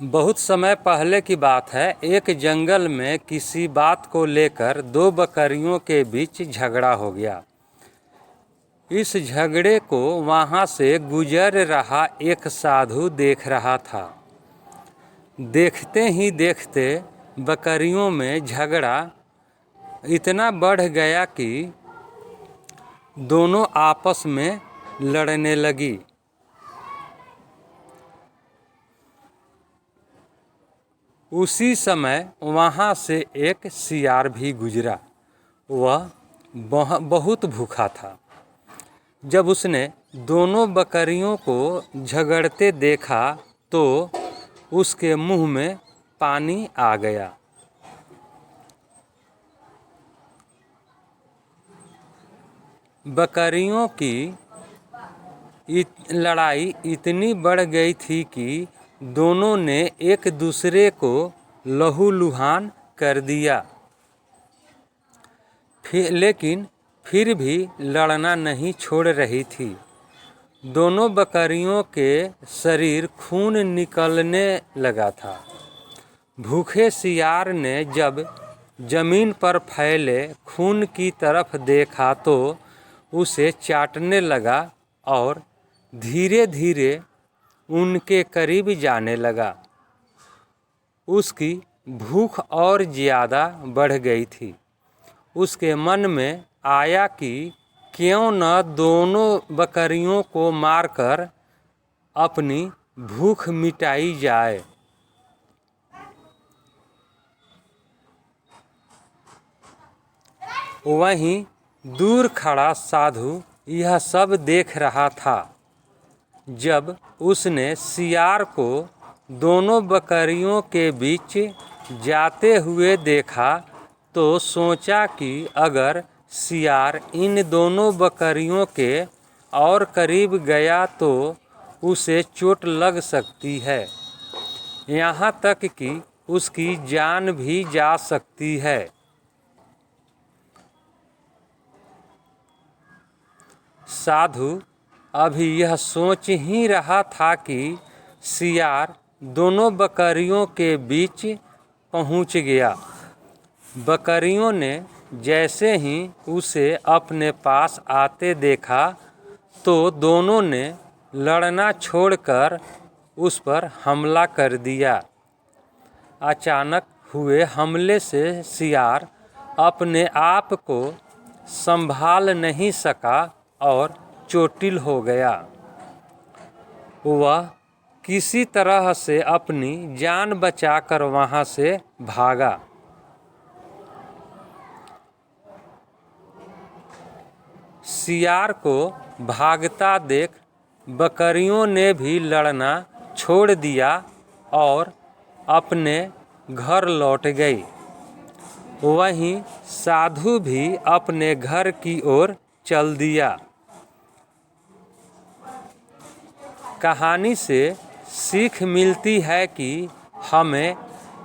बहुत समय पहले की बात है। एक जंगल में किसी बात को लेकर दो बकरियों के बीच झगड़ा हो गया। इस झगड़े को वहाँ से गुजर रहा एक साधु देख रहा था। देखते ही देखते बकरियों में झगड़ा इतना बढ़ गया कि दोनों आपस में लड़ने लगी। उसी समय वहाँ से एक सियार भी गुजरा। वह बहुत भूखा था। जब उसने दोनों बकरियों को झगड़ते देखा तो उसके मुंह में पानी आ गया। बकरियों की लड़ाई इतनी बढ़ गई थी कि दोनों ने एक दूसरे को लहूलुहान कर दिया। लेकिन फिर भी लड़ना नहीं छोड़ रही थी। दोनों बकरियों के शरीर खून निकलने लगा था। भूखे सियार ने जब जमीन पर फैले खून की तरफ देखा तो उसे चाटने लगा और धीरे धीरे उनके करीब जाने लगा। उसकी भूख और ज़्यादा बढ़ गई थी। उसके मन में आया कि क्यों न दोनों बकरियों को मारकर अपनी भूख मिटाई जाए। वहीं दूर खड़ा साधु यह सब देख रहा था। जब उसने सियार को दोनों बकरियों के बीच जाते हुए देखा तो सोचा कि अगर सियार इन दोनों बकरियों के और करीब गया तो उसे चोट लग सकती है, यहाँ तक कि उसकी जान भी जा सकती है। साधु अभी यह सोच ही रहा था कि सियार दोनों बकरियों के बीच पहुंच गया। बकरियों ने जैसे ही उसे अपने पास आते देखा तो दोनों ने लड़ना छोड़कर उस पर हमला कर दिया। अचानक हुए हमले से सियार अपने आप को संभाल नहीं सका और चोटिल हो गया। वह किसी तरह से अपनी जान बचाकर वहाँ से भागा। सियार को भागता देख बकरियों ने भी लड़ना छोड़ दिया और अपने घर लौट गई। वहीं साधु भी अपने घर की ओर चल दिया। कहानी से सीख मिलती है कि हमें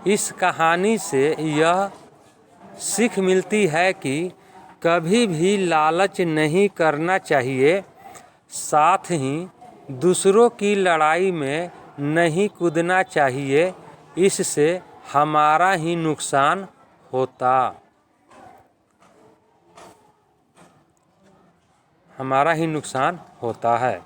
इस कहानी से यह सीख मिलती है कि कभी भी लालच नहीं करना चाहिए, साथ ही दूसरों की लड़ाई में नहीं कूदना चाहिए। इससे हमारा ही नुकसान होता है।